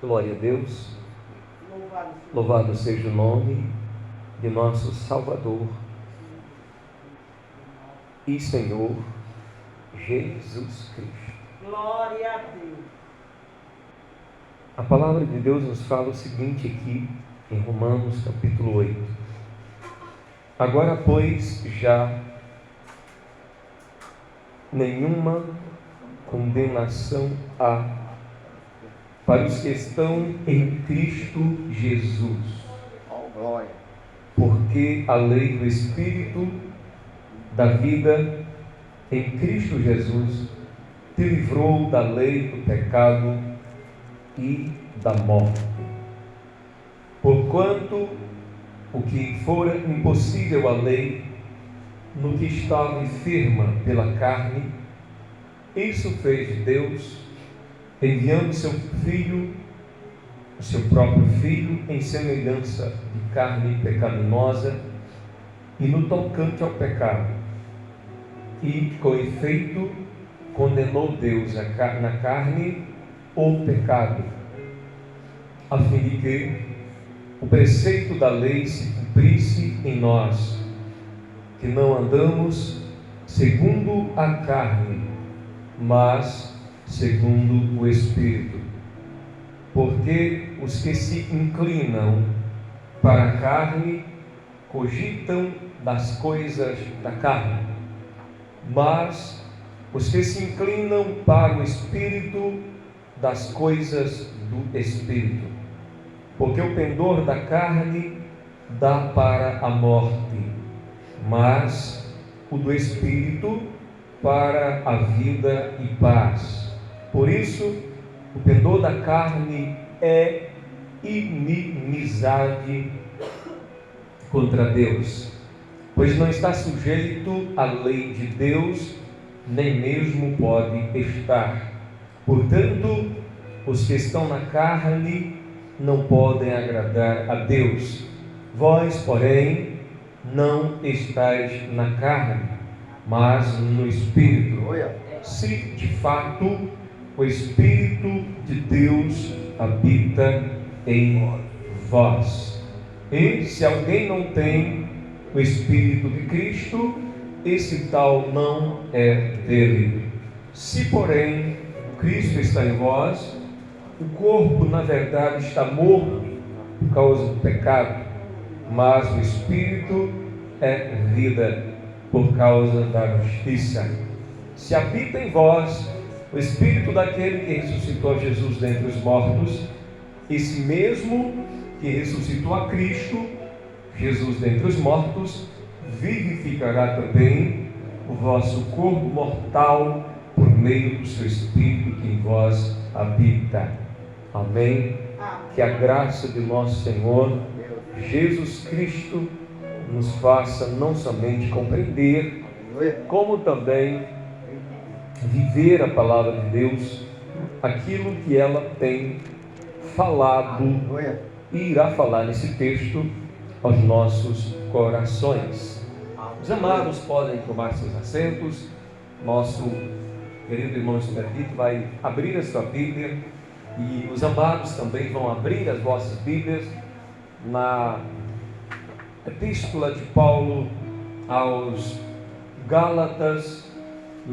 Glória a Deus. Louvado seja o nome de nosso Salvador e Senhor Jesus Cristo. Glória a Deus. A palavra de Deus nos fala o seguinte aqui em Romanos capítulo 8. Agora, pois, já nenhuma condenação há para os que estão em Cristo Jesus. Glória. Porque a lei do Espírito da vida em Cristo Jesus te livrou da lei do pecado e da morte. Porquanto o que fora impossível à lei, no que estava enferma pela carne, isso fez Deus, enviando seu Filho, o seu próprio Filho, em semelhança de carne pecaminosa, e no tocante ao pecado, e com efeito condenou Deus na carne o pecado, a fim de que o preceito da lei se cumprisse em nós, que não andamos segundo a carne, mas segundo o Espírito. Porque os que se inclinam para a carne cogitam das coisas da carne, mas os que se inclinam para o Espírito, das coisas do Espírito. Porque o pendor da carne dá para a morte, mas o do Espírito para a vida e paz. Por isso, o pendor da carne é inimizade contra Deus, pois não está sujeito à lei de Deus, nem mesmo pode estar. Portanto, os que estão na carne não podem agradar a Deus. Vós, porém, não estáis na carne, mas no Espírito, se de fato o Espírito de Deus habita em vós. E se alguém não tem o Espírito de Cristo, esse tal não é dele. Se, porém, Cristo está em vós, o corpo, na verdade, está morto por causa do pecado, mas o Espírito é vida por causa da justiça. Se habita em vós o Espírito daquele que ressuscitou Jesus dentre os mortos, esse mesmo que ressuscitou a Cristo, Jesus dentre os mortos, vivificará também o vosso corpo mortal por meio do seu Espírito que em vós habita. Amém. Que a graça de nosso Senhor Jesus Cristo nos faça não somente compreender, como também viver a palavra de Deus, aquilo que ela tem falado e irá falar nesse texto aos nossos corações. Os amados podem tomar seus assentos. Nosso querido irmão Espertito vai abrir a sua Bíblia e os amados também vão abrir as vossas Bíblias na Epístola de Paulo aos Gálatas,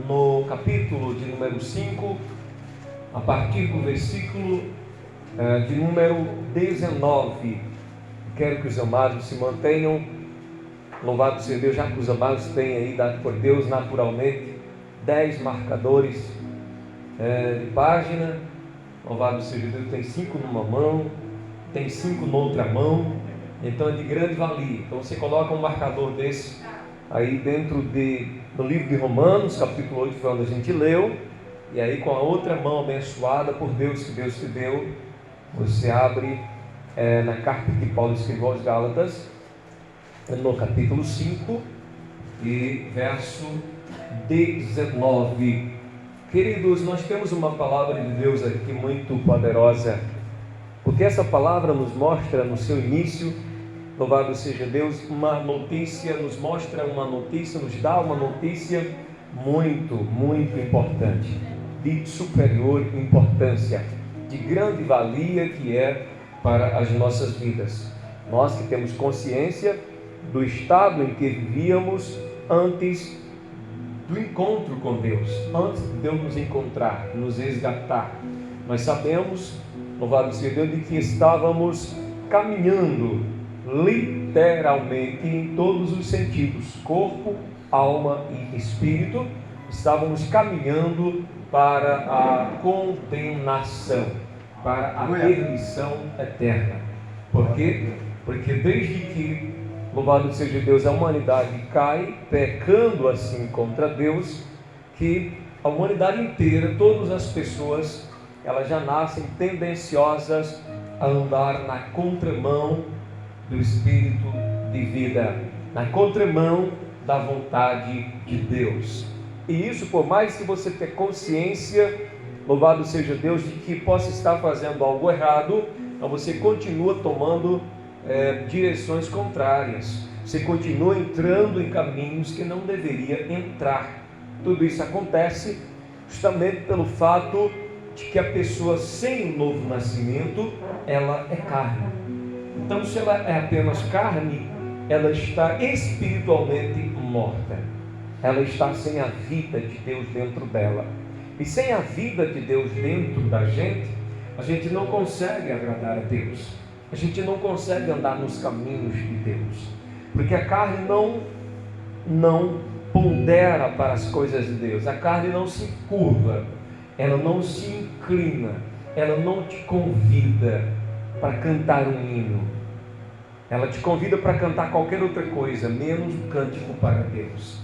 no capítulo de número 5, a partir do versículo de número 19. Quero que os amados se mantenham, louvado seja Deus, já que os amados têm aí dado por Deus naturalmente 10 marcadores de página. Louvado seja Deus, tem 5 numa mão, tem 5 noutra mão, então é de grande valia. Então você coloca um marcador desse aí dentro no livro de Romanos, capítulo 8, foi onde a gente leu, e aí com a outra mão abençoada por Deus, que Deus te deu, você abre na carta que Paulo escreveu aos Gálatas, no capítulo 5, e verso 19. Queridos, nós temos uma palavra de Deus aqui muito poderosa, porque essa palavra nos mostra no seu início, louvado seja Deus, uma notícia, nos mostra uma notícia, nos dá uma notícia muito, muito importante, de superior importância, de de grande valia que é para as nossas vidas. Nós que temos consciência do estado em que vivíamos antes do encontro com Deus, antes de Deus nos encontrar, nos resgatar. Nós sabemos, louvado seja Deus, de que estávamos caminhando literalmente em todos os sentidos, corpo, alma e espírito. Estávamos caminhando para a condenação, para a perdição eterna. Por quê? Porque desde que, louvado seja Deus, a humanidade cai, pecando assim contra Deus, que a humanidade inteira, todas as pessoas, elas já nascem tendenciosas a andar na contramão do Espírito de vida, na contramão da vontade de Deus. E isso, por mais que você tenha consciência, louvado seja Deus, de que possa estar fazendo algo errado, então você continua tomando direções contrárias, você continua entrando em caminhos que não deveria entrar. Tudo isso acontece justamente pelo fato de que a pessoa sem o novo nascimento, ela é carne. Então, se ela é apenas carne, ela está espiritualmente morta. Ela está sem a vida de Deus dentro dela. E sem a vida de Deus dentro da gente, a gente não consegue agradar a Deus. A gente não consegue andar nos caminhos de Deus. Porque a carne não pondera para as coisas de Deus. A carne não se curva. Ela não se inclina. Ela não te convida para cantar um hino. Ela te convida para cantar qualquer outra coisa, menos um cântico para Deus.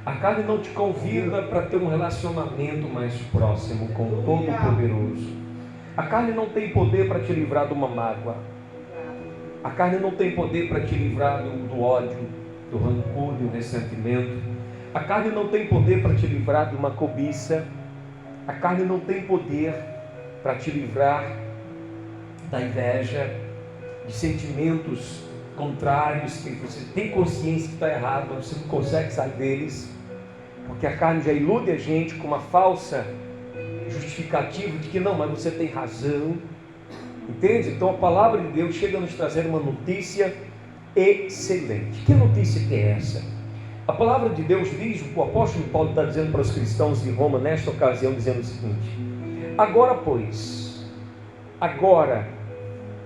A carne não te convida para ter um relacionamento mais próximo com o Todo-Poderoso. A carne não tem poder para te livrar de uma mágoa. A carne não tem poder para te livrar do ódio, do rancor, do ressentimento. A carne não tem poder para te livrar de uma cobiça. A carne não tem poder para te livrar da inveja, de sentimentos contrários, que você tem consciência que está errado, mas você não consegue sair deles, porque a carne já ilude a gente com uma falsa justificativa de que não, mas você tem razão, entende? Então a palavra de Deus chega a nos trazer uma notícia excelente. Que notícia que é essa? A palavra de Deus diz, o apóstolo Paulo está dizendo para os cristãos de Roma nesta ocasião, dizendo o seguinte: agora pois,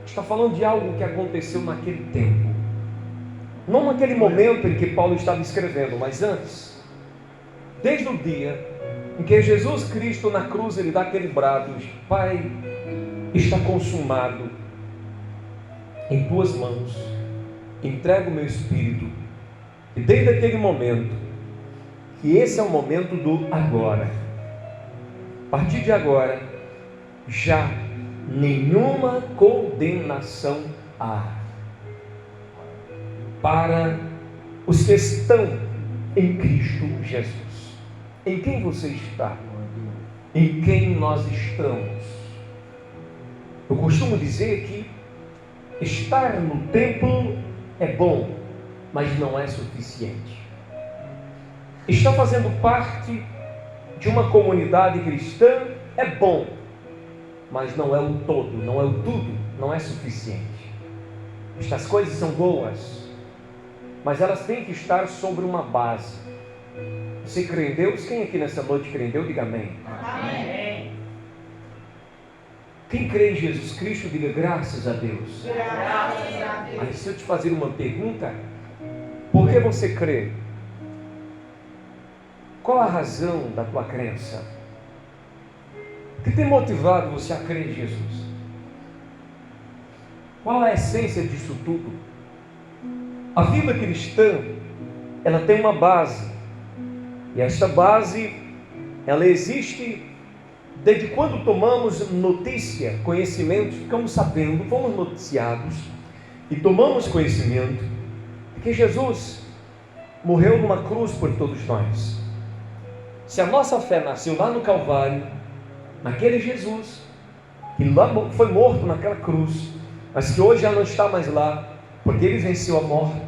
está falando de algo que aconteceu naquele tempo, não naquele momento em que Paulo estava escrevendo, mas antes, desde o dia em que Jesus Cristo na cruz, ele dá aquele brado: Pai, está consumado, em tuas mãos entrego o meu espírito. E desde aquele momento, que esse é o momento do agora, a partir de agora, já nenhuma condenação há para os que estão em Cristo Jesus. Em quem você está? Em quem nós estamos? Eu costumo dizer que estar no templo é bom, mas não é suficiente. Estar fazendo parte de uma comunidade cristã é bom, mas não é o todo, não é o tudo, não é suficiente. Estas coisas são boas, mas elas têm que estar sobre uma base. Você crê em Deus? Quem aqui nessa noite crê em Deus? Diga amém. Amém. Quem crê em Jesus Cristo, diga graças a Deus. Graças a Deus. Mas se eu te fazer uma pergunta, por que você crê? Qual a razão da tua crença? O que tem motivado você a crer em Jesus? Qual a essência disso tudo? A vida cristã, ela tem uma base. E esta base, ela existe desde quando tomamos notícia, conhecimento, ficamos sabendo, fomos noticiados e tomamos conhecimento de que Jesus morreu numa cruz por todos nós. Se a nossa fé nasceu lá no Calvário, naquele Jesus, que lá foi morto naquela cruz, mas que hoje já não está mais lá, porque ele venceu a morte,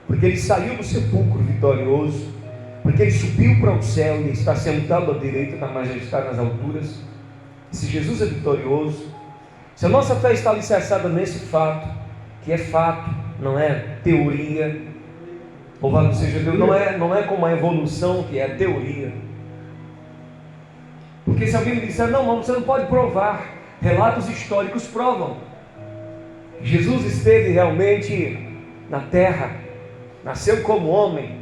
porque ele saiu do sepulcro vitorioso, porque ele subiu para o céu e está sentado à direita da majestade nas alturas. Se Jesus é vitorioso, Se a nossa fé está alicerçada nesse fato, que é fato, não é teoria, louvado seja Deus, não é como a evolução, que é teoria. Porque se alguém me disser, não, você não pode provar, relatos históricos provam. Jesus esteve realmente na terra, nasceu como homem.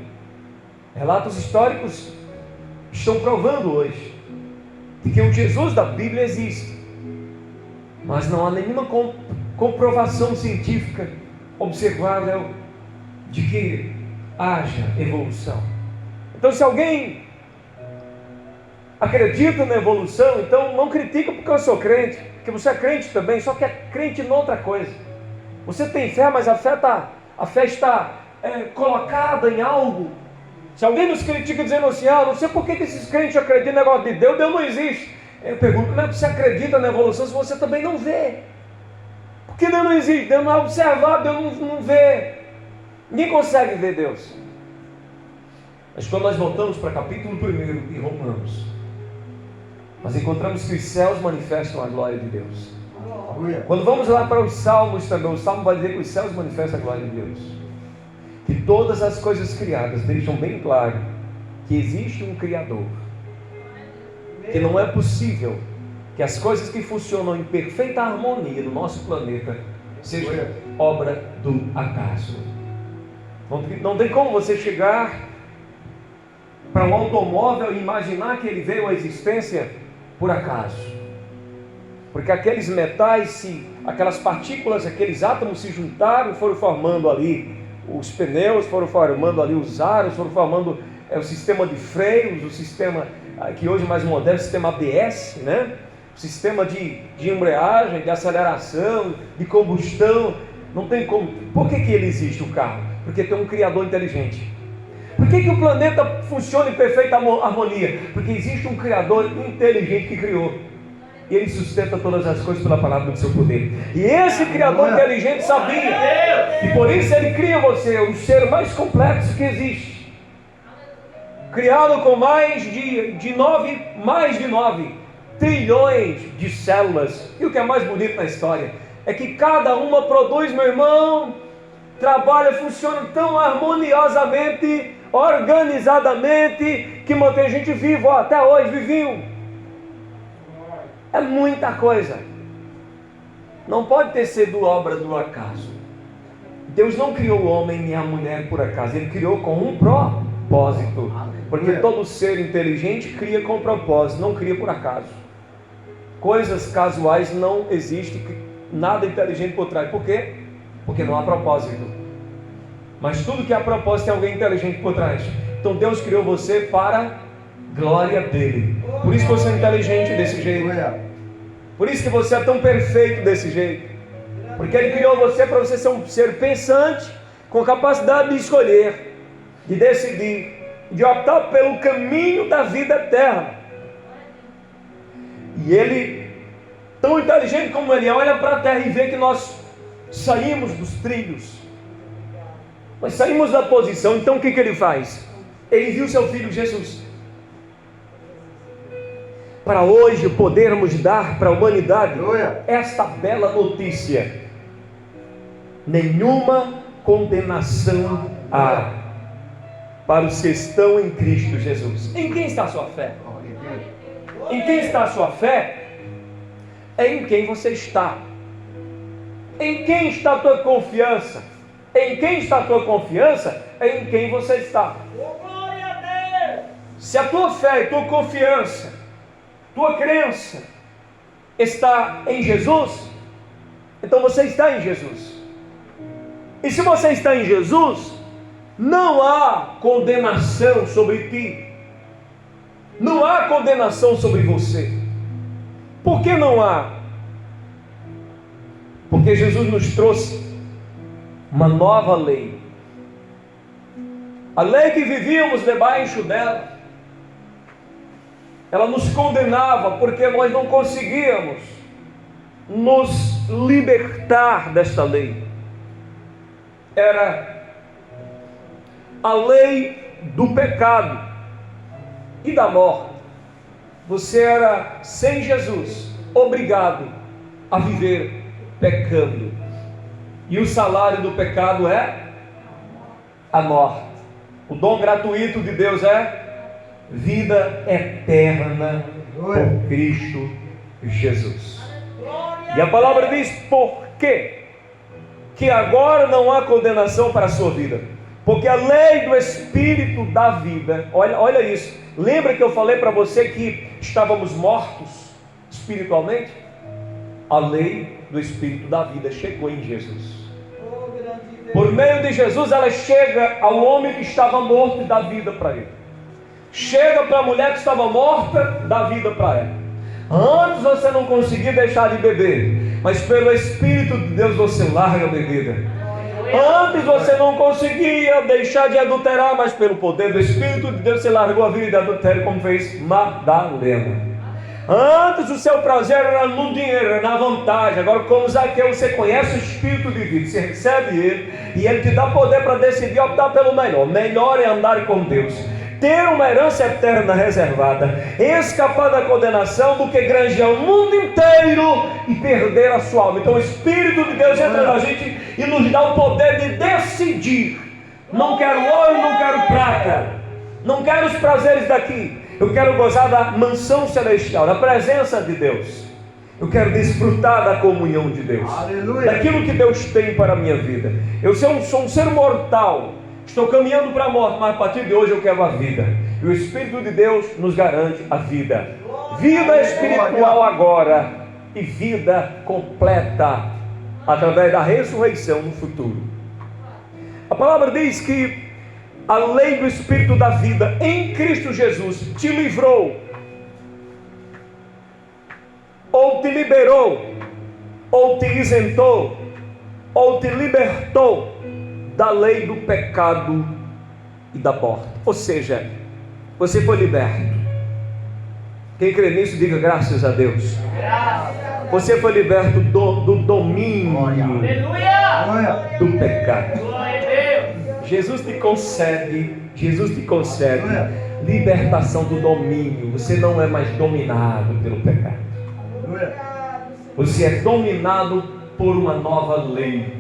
Relatos históricos estão provando hoje de que o Jesus da Bíblia existe, mas não há nenhuma comprovação científica observável de que haja evolução. Então, se alguém acredita na evolução, então não critica porque eu sou crente, porque você é crente também, só que é crente em outra coisa. Você tem fé, mas a fé está colocada em algo. Se alguém nos critica dizendo assim, não sei por que esses crentes acreditam no negócio de Deus, Deus não existe. Eu pergunto, como é que você acredita na evolução se você também não vê? Porque Deus não existe, Deus não é observado, Deus não vê. Ninguém consegue ver Deus. Mas quando nós voltamos para capítulo 1 de Romanos, nós encontramos que os céus manifestam a glória de Deus. Quando vamos lá para os Salmos também, o Salmo vai dizer que os céus manifestam a glória de Deus. Que todas as coisas criadas deixam bem claro que existe um Criador. Que não é possível que as coisas que funcionam em perfeita harmonia no nosso planeta sejam obra do acaso. Não tem como você chegar para um automóvel e imaginar que ele veio à existência por acaso. Porque aqueles metais, aquelas partículas, aqueles átomos se juntaram e foram formando ali os pneus, foram formando ali os aros, foram formando o sistema de freios, o sistema que hoje é mais moderno, o sistema ABS, né? O sistema de embreagem, de aceleração, de combustão. Não tem como. Por que ele existe, o carro? Porque tem um criador inteligente. Por que o planeta funciona em perfeita harmonia? Porque existe um criador inteligente que criou. E ele sustenta todas as coisas pela palavra do seu poder. E esse criador inteligente sabia. E por isso ele cria você, o ser mais complexo que existe. Criado com mais de 9 trilhões de células. E o que é mais bonito na história é que cada uma produz, meu irmão, trabalha, funciona tão harmoniosamente, organizadamente, que mantém a gente vivo, até hoje, vivinho. É muita coisa. Não pode ter sido obra do acaso. Deus não criou o homem nem a mulher por acaso. Ele criou com um propósito. Porque todo ser inteligente cria com propósito, não cria por acaso. Coisas casuais não existem, nada inteligente por trás. Por quê? Porque não há propósito. Mas tudo que há propósito tem alguém inteligente por trás. Então Deus criou você para glória dele. Por isso que você é inteligente desse jeito. Por isso que você é tão perfeito desse jeito. Porque ele criou você para você ser um ser pensante, com capacidade de escolher, de decidir, de optar pelo caminho da vida eterna. E ele, tão inteligente como ele, olha para a terra e vê que nós saímos dos trilhos. Nós saímos da posição. Então o que ele faz? Ele envia o seu filho Jesus, para hoje podermos dar para a humanidade esta bela notícia: nenhuma condenação há para os que estão em Cristo Jesus. Em quem está a sua fé? Em quem está a sua fé? É em quem você está. Em quem está a tua confiança? Em quem está a tua confiança? É em quem você está. Glória a Deus! Se a tua fé e tua confiança, tua crença está em Jesus, então você está em Jesus. E se você está em Jesus, não há condenação sobre ti. Não há condenação sobre você. Por que não há? Porque Jesus nos trouxe uma nova lei. A lei que vivíamos debaixo dela, ela nos condenava porque nós não conseguíamos nos libertar desta lei. Era a lei do pecado e da morte. Você era, sem Jesus, obrigado a viver pecando. E o salário do pecado é a morte. O dom gratuito de Deus é vida eterna por Cristo Jesus. E a palavra diz: por quê? Que agora não há condenação para a sua vida. Porque a lei do Espírito da vida, olha isso. Lembra que eu falei para você que estávamos mortos espiritualmente? A lei do Espírito da vida chegou em Jesus. Por meio de Jesus ela chega ao homem que estava morto e dá vida para ele. Chega para a mulher que estava morta, dá vida para ela. Antes você não conseguia deixar de beber, mas pelo Espírito de Deus você larga a bebida. Antes você não conseguia deixar de adulterar, mas pelo poder do Espírito de Deus você largou a vida de adultério, como fez Madalena. Antes o seu prazer era no dinheiro, era na vantagem. Agora, como Zaqueu, você conhece o Espírito de vida, você recebe ele, e ele te dá poder para decidir optar pelo melhor. Melhor é andar com Deus, ter uma herança eterna reservada, escapar da condenação, do que granjear o mundo inteiro e perder a sua alma. Então o Espírito de Deus entra na gente e nos dá o poder de decidir. Não quero ouro, não quero prata, não quero os prazeres daqui. Eu quero gozar da mansão celestial, da presença de Deus. Eu quero desfrutar da comunhão de Deus. Aleluia. Daquilo que Deus tem para a minha vida. Eu sou um ser mortal, estou caminhando para a morte, mas a partir de hoje eu quero a vida. E o Espírito de Deus nos garante a vida. Vida espiritual agora e vida completa através da ressurreição no futuro. A palavra diz que a lei do Espírito da vida em Cristo Jesus te livrou, ou te liberou, ou te isentou, ou te libertou da lei do pecado e da morte. Ou seja, você foi liberto. Quem crê nisso, diga graças a Deus. Você foi liberto do domínio do pecado. Jesus te concede libertação do domínio. Você não é mais dominado pelo pecado. Você é dominado por uma nova lei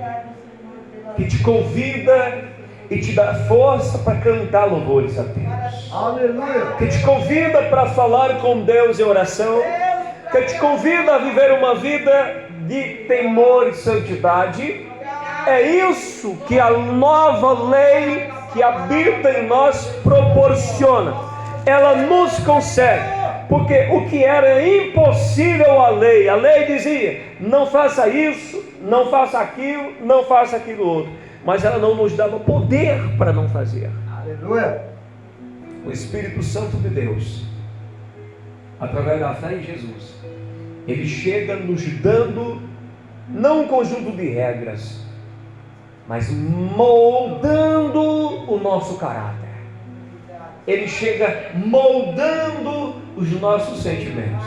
que te convida e te dá força para cantar louvores a Deus. Aleluia. Que te convida para falar com Deus em oração, que te convida a viver uma vida de temor e santidade. É isso que a nova lei que habita em nós proporciona. Ela nos concede, porque o que era impossível à lei dizia: não faça isso, não faça aquilo, não faça aquilo outro. Mas ela não nos dava poder para não fazer. Aleluia. O Espírito Santo de Deus, através da fé em Jesus, ele chega nos dando não um conjunto de regras, mas moldando o nosso caráter. Ele chega moldando os nossos sentimentos.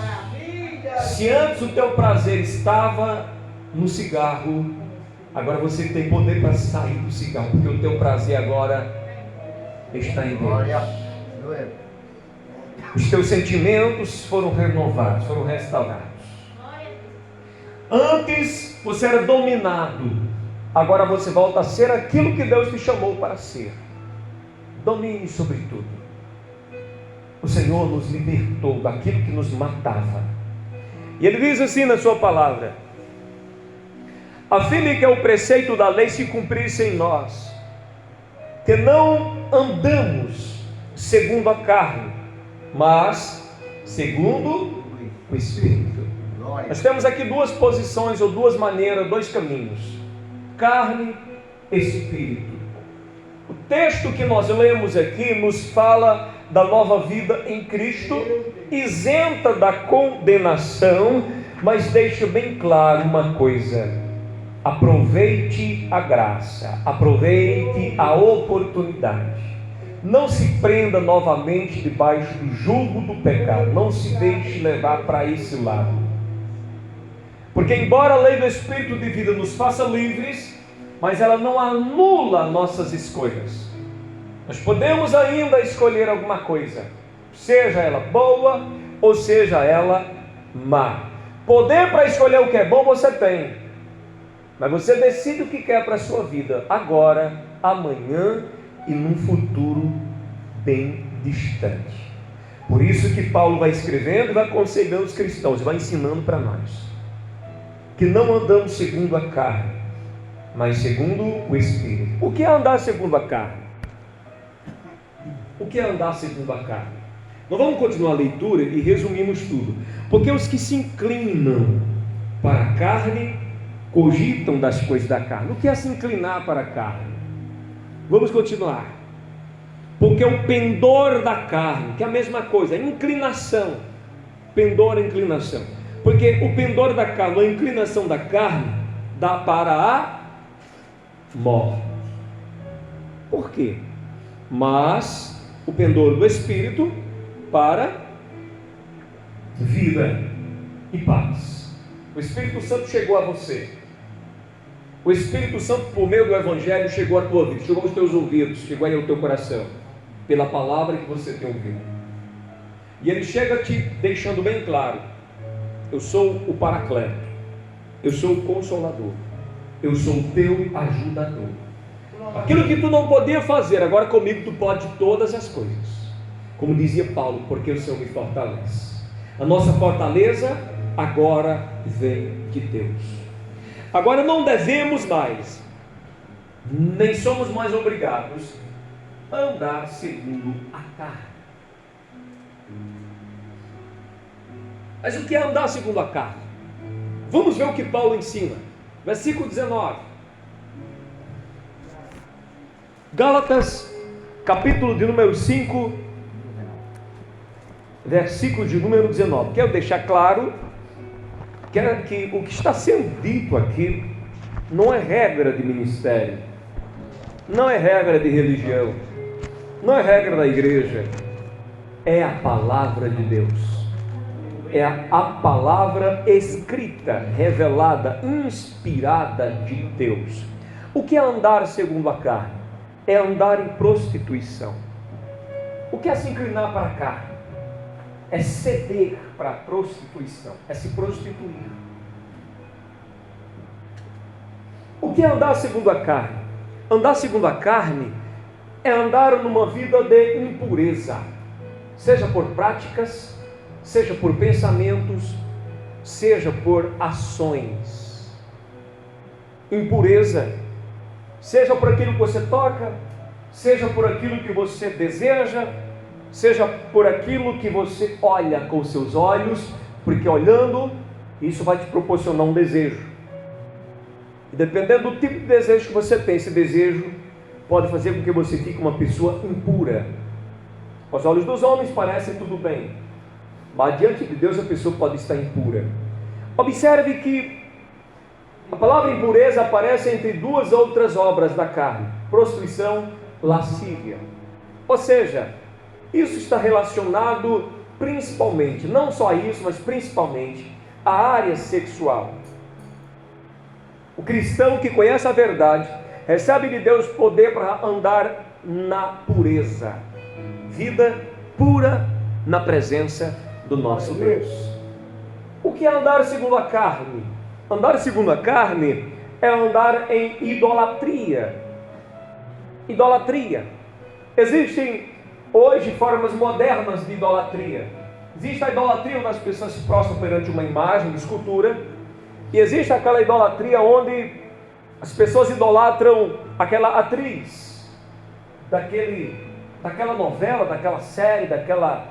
Se antes o teu prazer estava no cigarro, agora você tem poder para sair do cigarro, porque o teu prazer agora está em Deus. Os teus sentimentos foram renovados, foram restaurados. Antes você era dominado, agora você volta a ser aquilo que Deus te chamou para ser. Domine sobre tudo. O Senhor nos libertou daquilo que nos matava. E Ele diz assim na sua palavra: a fim de que o preceito da lei se cumprisse em nós, que não andamos segundo a carne, mas segundo o Espírito. Nós temos aqui duas posições, ou duas maneiras, dois caminhos: carne, espírito. O texto que nós lemos aqui nos fala da nova vida em Cristo, isenta da condenação, mas deixa bem claro uma coisa: aproveite a graça, aproveite a oportunidade. Não se prenda novamente debaixo do jugo do pecado, não se deixe levar para esse lado. Porque embora a lei do Espírito de vida nos faça livres, mas ela não anula nossas escolhas. Nós podemos ainda escolher alguma coisa, seja ela boa ou seja ela má. Poder para escolher o que é bom você tem, mas você decide o que quer para a sua vida, agora, amanhã e num futuro bem distante. Por isso que Paulo vai escrevendo e vai aconselhando os cristãos, vai ensinando para nós, que não andamos segundo a carne, mas segundo o Espírito. O que é andar segundo a carne? O que é andar segundo a carne? Nós vamos continuar a leitura e resumimos tudo. Porque os que se inclinam para a carne, cogitam das coisas da carne. O que é se inclinar para a carne? Vamos continuar. Porque o pendor da carne, que é a mesma coisa, inclinação. Pendor, inclinação. Porque o pendor da carne, a inclinação da carne, dá para a morte. Por quê? Mas o pendor do Espírito para vida e paz. O Espírito Santo chegou a você. O Espírito Santo, por meio do Evangelho, chegou à tua vida, chegou aos teus ouvidos, chegou aí ao teu coração, pela palavra que você tem ouvido. E ele chega te deixando bem claro: eu sou o Paracleto, eu sou o Consolador, eu sou o teu ajudador. Aquilo que tu não podia fazer, agora comigo tu pode todas as coisas. Como dizia Paulo, porque o Senhor me fortalece. A nossa fortaleza agora vem de Deus. Agora não devemos mais, nem somos mais obrigados a andar segundo a carne. Mas o que é andar segundo a carne? Vamos ver o que Paulo ensina. Versículo 19. Gálatas, capítulo de número 5, versículo de número 19. Quero deixar claro que o que está sendo dito aqui não é regra de ministério, não é regra de religião, não é regra da igreja, é a palavra de Deus, é a palavra escrita, revelada, inspirada de Deus. O que é andar segundo a carne? É andar em prostituição. O que é se inclinar para a carne? É ceder para a prostituição, é se prostituir. O que é andar segundo a carne? Andar segundo a carne é andar numa vida de impureza, seja por práticas, seja por pensamentos, seja por ações. Impureza, seja por aquilo que você toca, seja por aquilo que você deseja, seja por aquilo que você olha com seus olhos, porque olhando, isso vai te proporcionar um desejo. E dependendo do tipo de desejo que você tem, esse desejo pode fazer com que você fique uma pessoa impura. Aos olhos dos homens parece tudo bem, mas diante de Deus a pessoa pode estar impura. Observe que a palavra impureza aparece entre duas outras obras da carne: prostituição, lascívia. Ou seja, isso está relacionado principalmente, não só isso, mas principalmente à área sexual. O cristão que conhece a verdade recebe de Deus poder para andar na pureza, vida pura na presença do nosso Deus. O que é andar segundo a carne? Andar segundo a carne é andar em idolatria. Idolatria. Existem hoje formas modernas de idolatria. Existe a idolatria onde as pessoas se prostram perante uma imagem de escultura, e existe aquela idolatria onde as pessoas idolatram aquela atriz, daquela novela, daquela série, daquela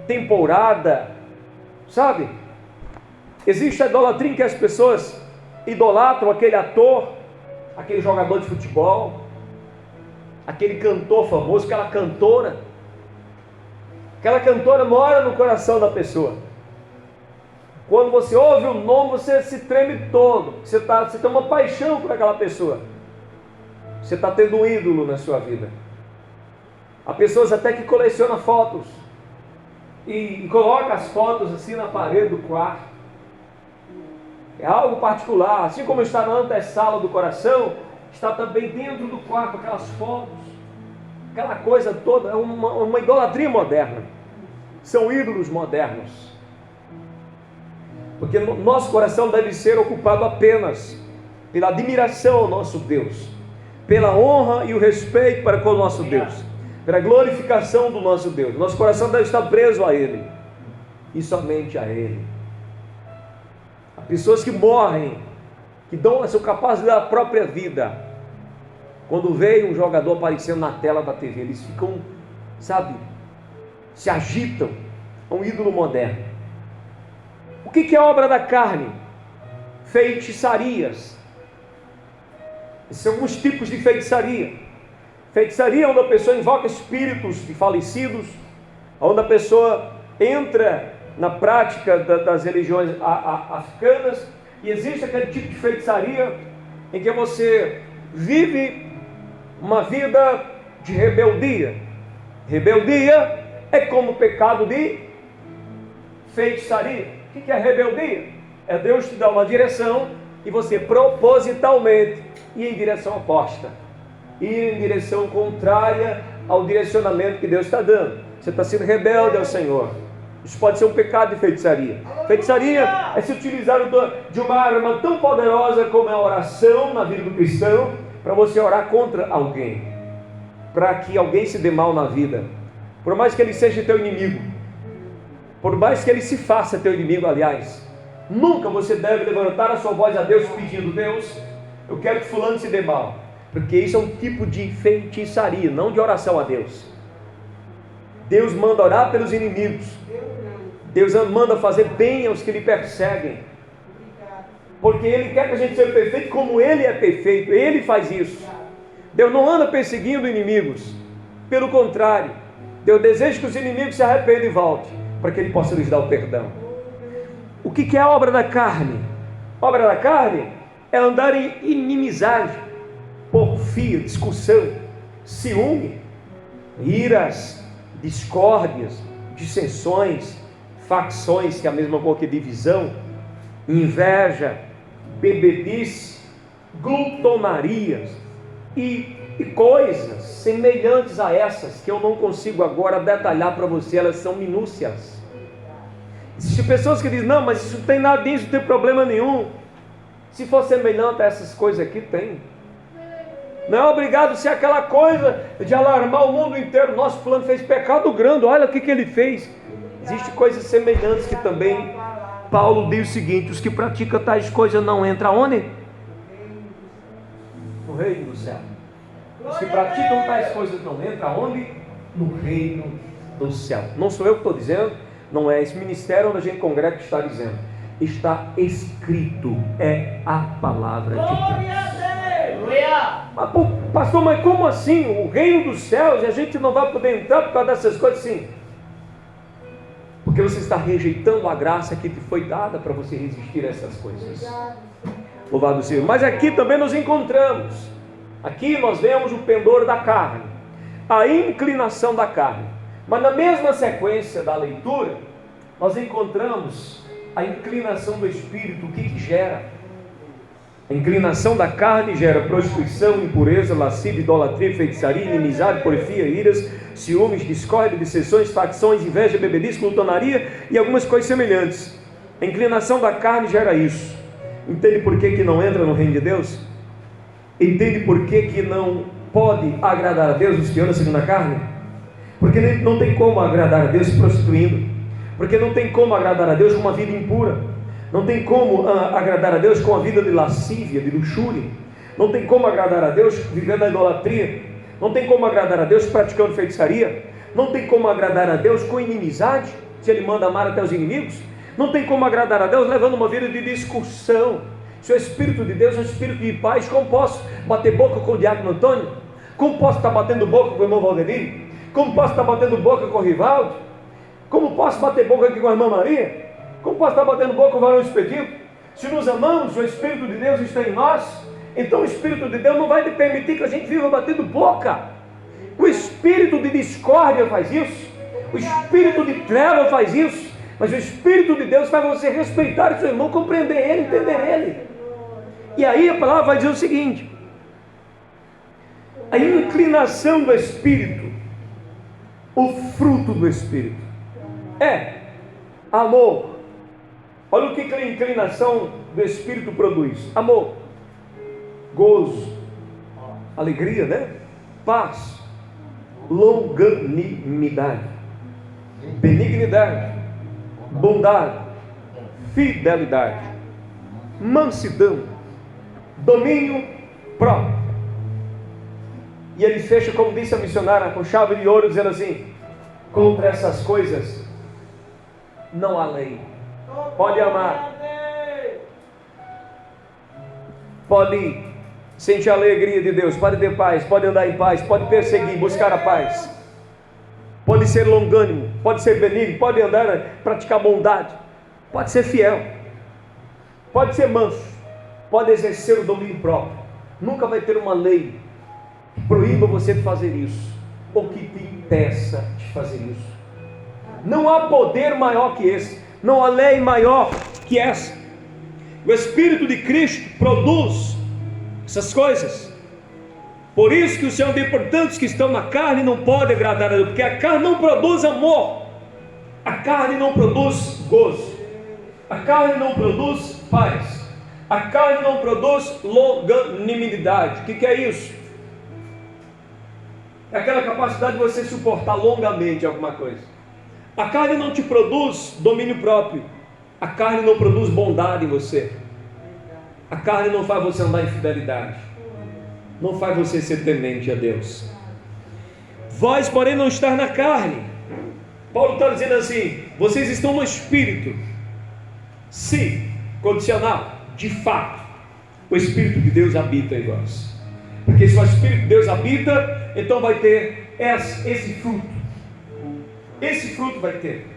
temporada, sabe? Existe a idolatria em que as pessoas idolatram aquele ator, aquele jogador de futebol, aquele cantor famoso, aquela cantora. Aquela cantora mora no coração da pessoa. Quando você ouve o nome, você se treme todo. Você tem uma paixão por aquela pessoa. Você está tendo um ídolo na sua vida. Há pessoas até que colecionam fotos e colocam as fotos assim na parede do quarto. É algo particular. Assim como está na antessala do coração, está também dentro do quarto aquelas fotos. Aquela coisa toda é uma idolatria moderna. São ídolos modernos. Porque nosso coração deve ser ocupado apenas pela admiração ao nosso Deus, pela honra e o respeito para com o nosso Deus, pela glorificação do nosso Deus. Nosso coração deve estar preso a Ele, e somente a Ele. Há pessoas que morrem, que são capazes de dar a própria vida. Quando vê um jogador aparecendo na tela da TV, eles ficam, se agitam. É um ídolo moderno. O que é obra da carne? Feitiçarias. Esses são alguns tipos de feitiçaria. Feitiçaria é onde a pessoa invoca espíritos de falecidos, onde a pessoa entra na prática das religiões africanas, e existe aquele tipo de feitiçaria em que você vive uma vida de rebeldia. Rebeldia é como o pecado de feitiçaria. O que é rebeldia? É Deus te dar uma direção e você propositalmente ir em direção oposta, ir em direção contrária ao direcionamento que Deus está dando. Você está sendo rebelde ao Senhor. Isso pode ser um pecado de feitiçaria. Feitiçaria é se utilizar de uma arma tão poderosa como é a oração na vida do cristão, para você orar contra alguém, para que alguém se dê mal na vida, por mais que ele seja teu inimigo, por mais que ele se faça teu inimigo, aliás. Nunca você deve levantar a sua voz a Deus pedindo: Deus, eu quero que fulano se dê mal, porque isso é um tipo de feitiçaria, não de oração a Deus. Deus manda orar pelos inimigos. Deus manda fazer bem aos que lhe perseguem, porque Ele quer que a gente seja perfeito como Ele é perfeito. Ele faz isso. Deus não anda perseguindo inimigos, pelo contrário, Deus deseja que os inimigos se arrependam e voltem, para que Ele possa lhes dar o perdão. O que é a obra da carne? A obra da carne é andar em inimizade, porfia, discussão, ciúme, iras, discórdias, dissensões, facções, que é a mesma coisa que divisão, inveja, bebedice, glutonarias e coisas semelhantes a essas, que eu não consigo agora detalhar para você, elas são minúcias. Existem pessoas que dizem: não, mas isso não tem nada disso, não tem problema nenhum. Se for semelhante a essas coisas aqui, tem. Não é obrigado a ser aquela coisa de alarmar o mundo inteiro. Nosso fulano fez pecado grande, olha o que ele fez. Existem coisas semelhantes que também Paulo diz o seguinte: os que praticam tais coisas não entram onde? No reino do céu. Os que praticam tais coisas não entram onde? No reino do céu. Não sou eu que estou dizendo, não é esse ministério onde a gente congrega que está dizendo. Está escrito, é a palavra de Deus. Mas, pastor, mas como assim? O reino dos céus, e a gente não vai poder entrar por causa dessas coisas? Sim. Porque você está rejeitando a graça que te foi dada para você resistir a essas coisas. Louvado seja. Mas aqui também nos encontramos. Aqui nós vemos o pendor da carne, a inclinação da carne. Mas na mesma sequência da leitura, nós encontramos a inclinação do espírito. O que gera? A inclinação da carne gera prostituição, impureza, lascívia, idolatria, feitiçaria, inimizade, porfia, iras, ciúmes, discórdia, dissensões, facções, inveja, bebedice, glutonaria e algumas coisas semelhantes. A inclinação da carne gera isso. Entende por que não entra no reino de Deus? Entende por que não pode agradar a Deus os que andam segundo a carne? Porque não tem como agradar a Deus se prostituindo. Porque não tem como agradar a Deus com uma vida impura. Não tem como agradar a Deus com a vida de lascívia, de luxúria. Não tem como agradar a Deus vivendo a idolatria. Não tem como agradar a Deus praticando feitiçaria. Não tem como agradar a Deus com inimizade, se Ele manda amar até os inimigos. Não tem como agradar a Deus levando uma vida de discussão. Se o Espírito de Deus é um Espírito de paz, como posso bater boca com o diácono Antônio? Como posso estar batendo boca com o irmão Valdemir? Como posso estar batendo boca com o Rivaldo? Como posso bater boca aqui com a irmã Maria? Como posso estar batendo boca com o varão expedito? Se nos amamos, o Espírito de Deus está em nós, então o Espírito de Deus não vai permitir que a gente viva batendo boca. O espírito de discórdia faz isso, o espírito de treva faz isso, mas o Espírito de Deus faz você respeitar o seu irmão, compreender ele, entender ele. E aí a palavra vai dizer o seguinte: a inclinação do Espírito, o fruto do Espírito é amor, Olha o que a inclinação do Espírito produz: amor, gozo, alegria, né? Paz, longanimidade, benignidade, bondade, fidelidade, mansidão, domínio próprio. E ele fecha, como disse a missionária, com chave de ouro, dizendo assim: contra essas coisas não há lei. Pode amar, pode sentir a alegria de Deus, pode ter paz, pode andar em paz, pode perseguir, buscar a paz, pode ser longânimo, pode ser benigno, pode andar, praticar bondade, pode ser fiel, pode ser manso, pode exercer o domínio próprio. Nunca vai ter uma lei que proíba você de fazer isso, ou que te impeça de fazer isso. Não há poder maior que esse, não há lei maior que essa. O Espírito de Cristo produz essas coisas. Por isso que o Senhor diz: portanto, os que estão na carne não podem agradar a Deus, porque a carne não produz amor, a carne não produz gozo, a carne não produz paz, a carne não produz longanimidade. O que é isso? É aquela capacidade de você suportar longamente alguma coisa. A carne não te produz domínio próprio, a carne não produz bondade em você, a carne não faz você andar em fidelidade, não faz você ser temente a Deus. Vós, porém, não estar na carne. Paulo está dizendo assim: vocês estão no Espírito. Se, condicional, de fato, o Espírito de Deus habita em vós. Porque se o Espírito de Deus habita, então vai ter esse fruto. Esse fruto vai ter.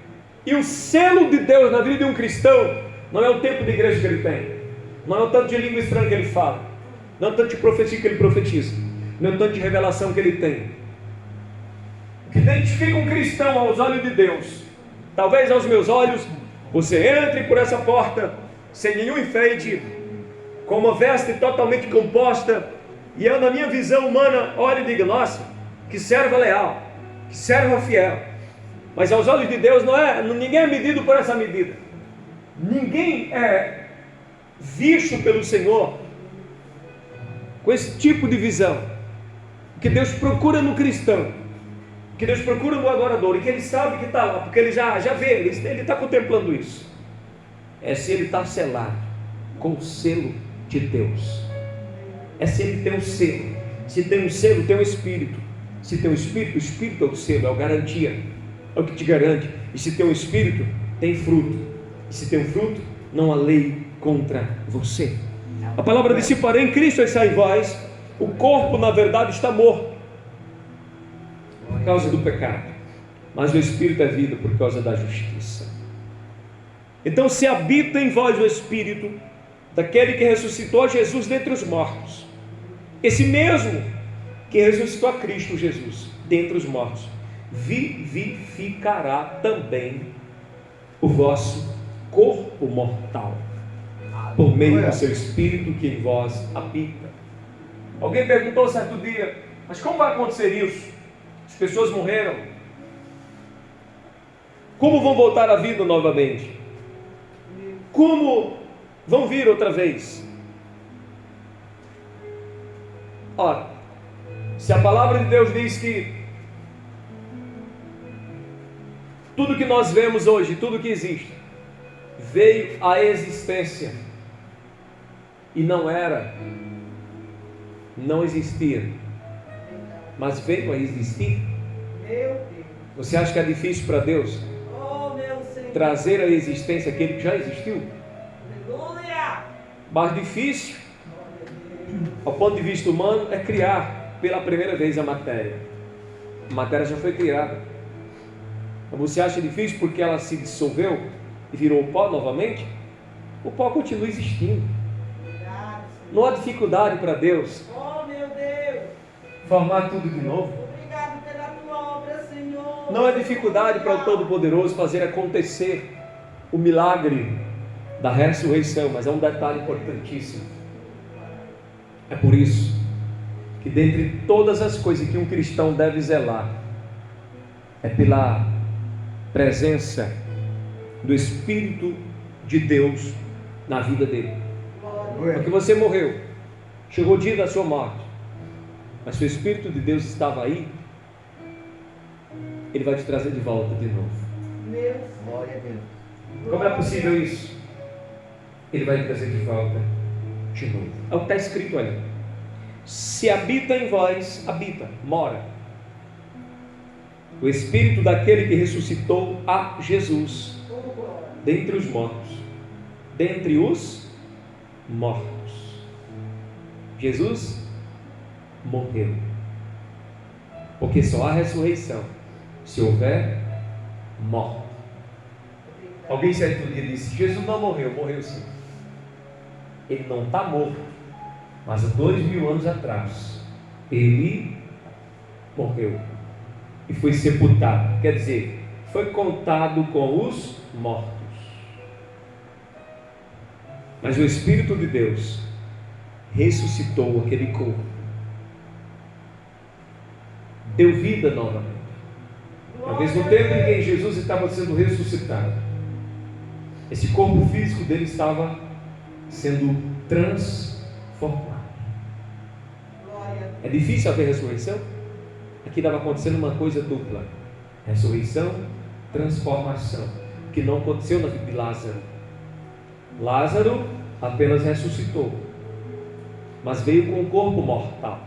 E o selo de Deus na vida de um cristão não é o tempo de igreja que ele tem, não é o tanto de língua estranha que ele fala, não é o tanto de profecia que ele profetiza, não é o tanto de revelação que ele tem. O que identifica um cristão aos olhos de Deus, talvez aos meus olhos, você entre por essa porta sem nenhum enfeite, com uma veste totalmente composta, e eu, na minha visão humana, olho e digo: nossa, que serva leal, que serva fiel. Mas aos olhos de Deus ninguém é medido por essa medida. Ninguém é visto pelo Senhor com esse tipo de visão. O que Deus procura no cristão, o que Deus procura no adorador, e que ele sabe que está lá, porque ele já vê, ele está contemplando isso, é se ele está selado com o selo de Deus. É se ele tem um selo. Se tem um selo, tem um Espírito. Se tem um Espírito, o Espírito é o selo, é a garantia, é o que te garante. E se tem um Espírito, tem fruto. E se tem um fruto, não há lei contra você. A palavra diz: porém Cristo está em vós, o corpo na verdade está morto por causa do pecado, mas o Espírito é vida por causa da justiça. Então, se habita em vós o Espírito daquele que ressuscitou a Jesus dentre os mortos, esse mesmo que ressuscitou a Cristo Jesus dentre os mortos, vivificará também o vosso corpo mortal, por meio do seu Espírito que em vós habita. Alguém perguntou certo dia: mas como vai acontecer isso? As pessoas morreram, como vão voltar à vida novamente? Como vão vir outra vez? Ora, se a palavra de Deus diz que tudo que nós vemos hoje, tudo que existe, veio à existência e não existia, mas veio a existir. Você acha que é difícil para Deus trazer à existência aquele que já existiu? Mais difícil, ao ponto de vista humano, é criar pela primeira vez a matéria. A matéria já foi criada. Você acha difícil porque ela se dissolveu e virou pó novamente? O pó continua existindo. Não há dificuldade para Deus formar tudo de novo. Obrigado pela tua obra, Senhor. Não é dificuldade para o Todo-Poderoso fazer acontecer o milagre da ressurreição, mas é um detalhe importantíssimo. É por isso que dentre todas as coisas que um cristão deve zelar, é pela presença do Espírito de Deus na vida dele. Glória. Porque você morreu, chegou o dia da sua morte, mas se o Espírito de Deus estava aí, Ele vai te trazer de volta de novo. Deus. Glória a Deus. Como é possível isso? Ele vai te trazer de volta de novo. É o que está escrito ali. Se habita em vós, habita, mora o Espírito daquele que ressuscitou a Jesus Oh, glória. dentre os mortos. Dentre os mortos. Jesus morreu. Porque só há ressurreição se houver morte. Alguém certo dia disse: Jesus não morreu. Morreu sim. Ele não está morto, mas há 2000 anos atrás ele morreu e foi sepultado. Quer dizer, foi contado com os mortos. Mas o Espírito de Deus ressuscitou aquele corpo, deu vida novamente. Ao mesmo tempo em que Jesus estava sendo ressuscitado, esse corpo físico dele estava sendo transformado. Glória. É difícil haver ressurreição? Aqui estava acontecendo uma coisa dupla: ressurreição, transformação, que não aconteceu na vida de Lázaro. Lázaro apenas ressuscitou, mas veio com um corpo mortal.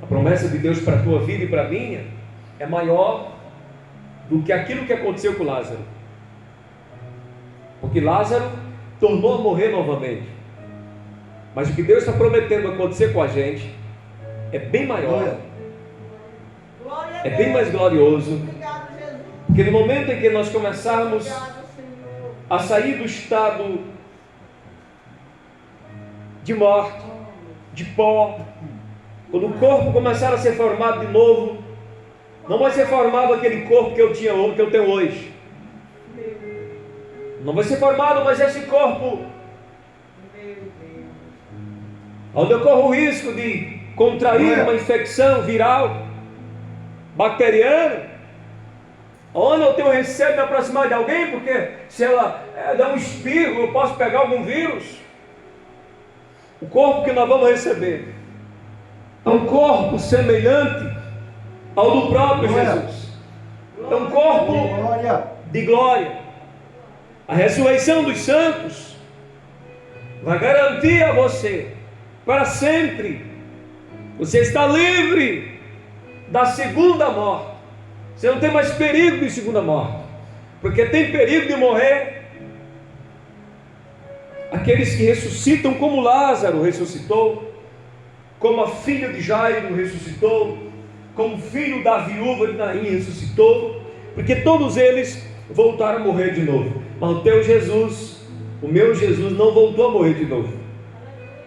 A promessa de Deus para a tua vida e para a minha é maior do que aquilo que aconteceu com Lázaro, porque Lázaro tornou a morrer novamente, mas o que Deus está prometendo acontecer com a gente é bem maior, Glória a é bem mais Deus. glorioso, Obrigado, Jesus. porque no momento em que nós começarmos Obrigado, Senhor. a sair do estado de morte, de pó, quando o corpo começar a ser formado de novo, não vai ser formado aquele corpo que eu tenho hoje. Não vai ser formado, mas esse corpo, Meu Deus. onde eu corro o risco de contrair uma infecção viral, bacteriana, onde eu tenho receio de me aproximar de alguém, porque se ela der um espirro, eu posso pegar algum vírus. O corpo que nós vamos receber é um corpo semelhante ao do próprio Jesus. É um corpo Glória. de glória. A ressurreição dos santos vai garantir a você para sempre. Você está livre da segunda morte. Você não tem mais perigo de segunda morte, porque tem perigo de morrer aqueles que ressuscitam, como Lázaro ressuscitou, como a filha de Jairo ressuscitou, como o filho da viúva de Naim ressuscitou, porque todos eles voltaram a morrer de novo. Mas o teu Jesus, o meu Jesus, não voltou a morrer de novo.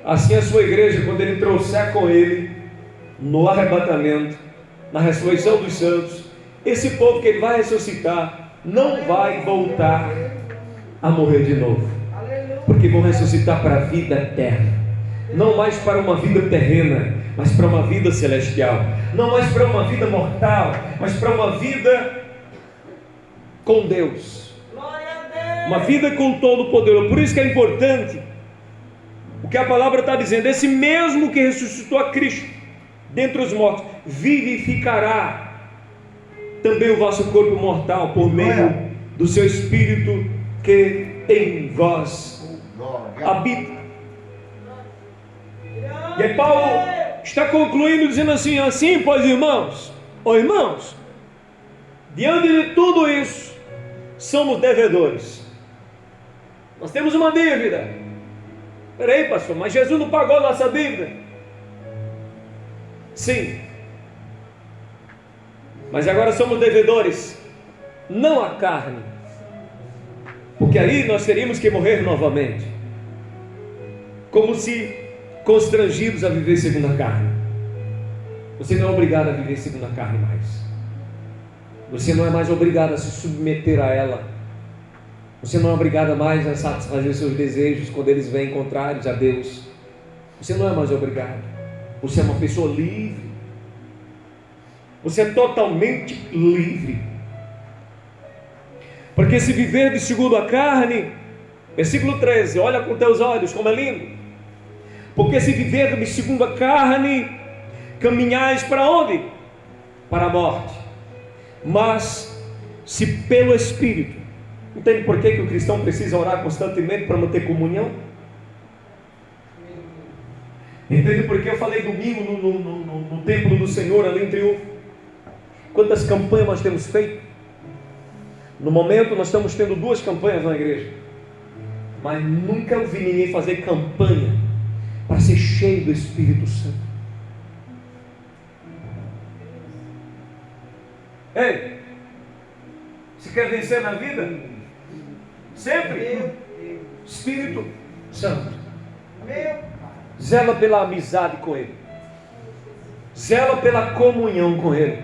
Assim a sua igreja, quando ele trouxer com ele no arrebatamento, na ressurreição dos santos, esse povo que ele vai ressuscitar não vai voltar a morrer de novo, Aleluia. porque vão ressuscitar para a vida eterna, não mais para uma vida terrena, mas para uma vida celestial, não mais para uma vida mortal, mas para uma vida com Deus, Glória a Deus. uma vida com Todo-Poderoso. Por isso que é importante o que a palavra está dizendo: esse mesmo que ressuscitou a Cristo dentre os mortos, vivificará também o vosso corpo mortal por meio do seu Espírito que em vós Glória. habita. E aí Paulo está concluindo dizendo assim, pois irmãos, diante de tudo isso, somos devedores. Nós temos uma dívida. Peraí, pastor, mas Jesus não pagou a nossa dívida? Sim. Mas agora somos devedores, não à carne, porque aí nós teríamos que morrer novamente, como se constrangidos a viver segundo a carne. Você não é obrigado a viver segundo a carne mais. Você não é mais obrigado a se submeter a ela. Você não é obrigado mais a satisfazer seus desejos quando eles vêm contrários a Deus. Você não é mais obrigado. Você é uma pessoa livre. Você é totalmente livre. Porque se viver de segundo a carne, Versículo 13, olha com teus olhos como é lindo. Porque se viverdes segundo a carne, caminhais para onde? Para a morte. Mas se pelo Espírito, entende por que o cristão precisa orar constantemente para manter comunhão? Entende por que eu falei domingo no templo do Senhor ali em Triunfo? Quantas campanhas nós temos feito? No momento nós estamos tendo 2 campanhas na igreja, mas nunca ouvi ninguém fazer campanha para ser cheio do Espírito Santo. Ei, se quer vencer na vida? Sempre Espírito Santo. Zela pela amizade com Ele, zela pela comunhão com Ele.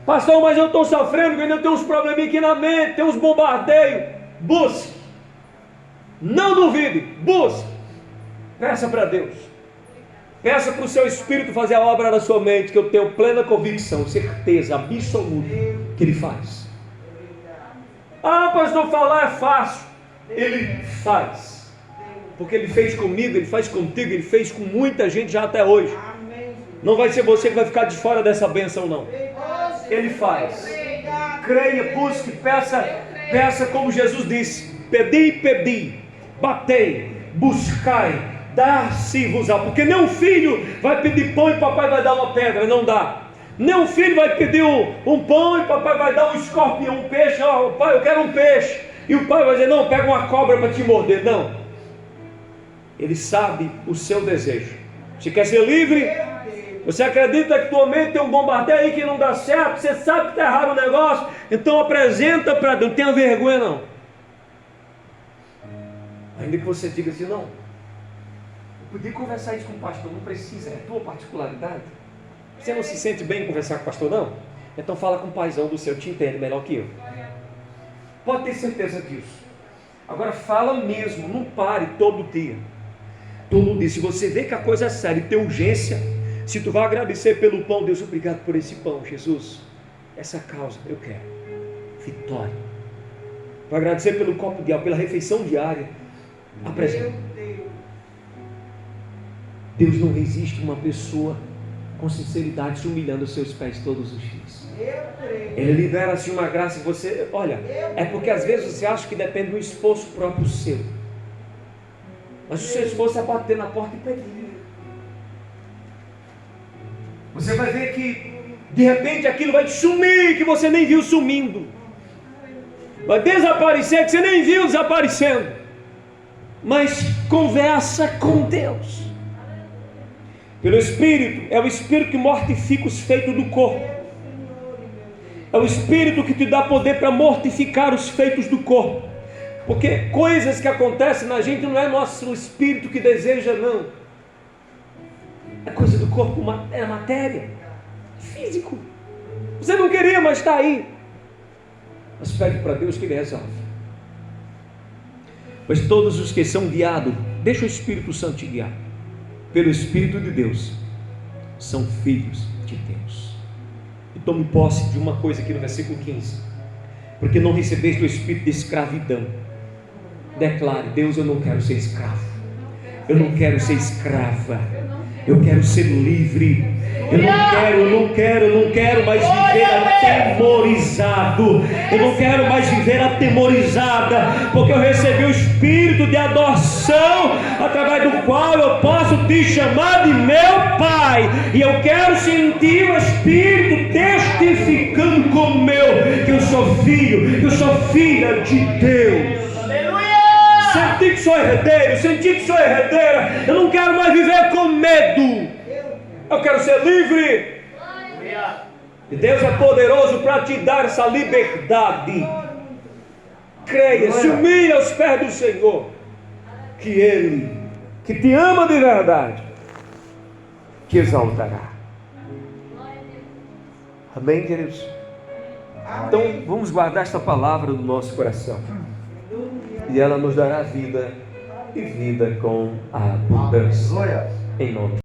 Pastor, mas eu estou sofrendo, ainda tem uns probleminha aqui na mente, tem uns bombardeios. Busque, não duvide, busque, peça para Deus, peça para o seu Espírito fazer a obra na sua mente, que eu tenho plena convicção, certeza absoluta que Ele faz. Ah, pastor, falar é fácil. Ele faz. Porque Ele fez comigo, Ele faz contigo, Ele fez com muita gente já até hoje. Não vai ser você que vai ficar de fora dessa bênção, não. Ele faz. Creia, busque, peça como Jesus disse: pedi, pedi, batei, buscai, dar-se-vos-á. Porque nem um filho vai pedir pão e papai vai dar uma pedra, não dá. Nem um filho vai pedir um pão e papai vai dar um escorpião, um peixe. Ó, pai, eu quero um peixe. E o pai vai dizer: não, pega uma cobra para te morder. Não. Ele sabe o seu desejo. Você quer ser livre? Você acredita que tua mente tem um bombardeio aí que não dá certo? Você sabe que está errado o negócio? Então apresenta para Deus. Não tenha vergonha não. Ainda que você diga assim: não, eu podia conversar isso com o pastor. Não precisa, é a tua particularidade. Você não se sente bem em conversar com o pastor, não? Então fala com o paizão do seu, te entende melhor que eu. Pode ter certeza disso. Agora fala mesmo, não pare todo dia. Todo dia, se você vê que a coisa é séria e tem urgência, se tu vai agradecer pelo pão, Deus, obrigado por esse pão, Jesus, essa causa eu quero vitória. Vai agradecer pelo copo de água, pela refeição diária, apresenta. Deus não resiste a uma pessoa com sinceridade se humilhando aos seus pés todos os dias. Ele libera assim uma graça e você, olha, é porque às vezes você acha que depende do esforço próprio seu, mas o seu esforço é bater na porta e pedir. Você vai ver que de repente aquilo vai sumir, que você nem viu sumindo, vai desaparecer que você nem viu desaparecendo. Mas conversa com Deus pelo Espírito. É o Espírito que mortifica os feitos do corpo. É o Espírito que te dá poder para mortificar os feitos do corpo. Porque coisas que acontecem na gente não é nosso espírito que deseja, não. É coisa do corpo, é matéria, físico. Você não queria, mas está aí. Mas pede para Deus que Ele resolve. Pois todos os que são guiados, deixa o Espírito Santo te guiar, pelo Espírito de Deus, são filhos de Deus. E tome posse de uma coisa aqui no versículo 15: porque não recebeste o espírito de escravidão. Declare: Deus, eu não quero ser escravo, eu não quero ser escrava, eu quero ser livre. Eu não quero mais viver atemorizado. Eu não quero mais viver atemorizada, porque eu recebi o espírito de adoção, através do qual eu posso te chamar de meu Pai. E eu quero sentir o Espírito testificando como meu, que eu sou filho, que eu sou filha de Deus. Senti que sou herdeiro, senti que sou herdeira. Eu não quero mais viver com medo. Eu quero ser livre. E Deus é poderoso para te dar essa liberdade. Creia, se humilhe aos pés do Senhor, que Ele, que te ama de verdade, te exaltará. Amém, queridos? Então vamos guardar esta palavra no nosso coração, e ela nos dará vida, e vida com abundância, em nome de